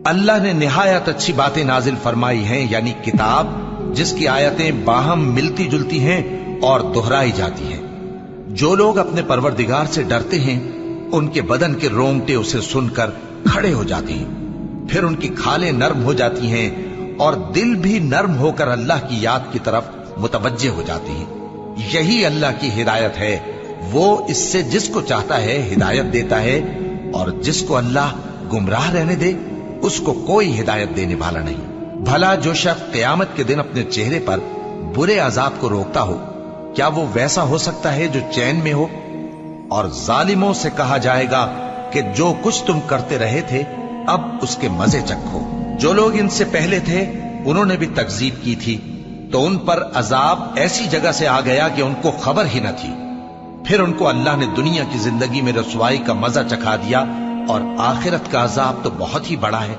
अल्लाह ने निहायत अच्छी बातें नाजिल फरमाई हैं, यानी किताब जिसकी आयतें बाहम मिलती जुलती हैं और दोहराई जाती हैं। जो लोग अपने परवरदिगार से डरते हैं उनके बदन के रोंगटे उसे सुनकर खड़े हो जाते हैं, फिर उनकी खालें नर्म हो जाती हैं और दिल भी नर्म होकर अल्लाह की याद की तरफ मुतवज्जे हो जाते हैं। यही अल्लाह की हिदायत है। वो इससे जिसको चाहता है हिदायत देता है और जिसको अल्लाह गुमराह रहने दे उसको कोई हिदायत देने वाला नहीं। भला जो शख्स क़यामत के दिन अपने चेहरे पर बुरे अजाब को रोकता हो, क्या वो वैसा हो सकता है जो चैन में हो? और जालिमों से कहा जाएगा कि जो कुछ तुम करते रहे थे अब उसके मजे चखो। जो लोग इनसे पहले थे उन्होंने भी तकजीब की थी, तो उन पर अजाब ऐसी जगह से आ गया कि उनको खबर ही न थी। फिर उनको अल्लाह ने दुनिया की जिंदगी में रसवाई का मजा चखा दिया और आखिरत का अजाब तो बहुत ही बड़ा है।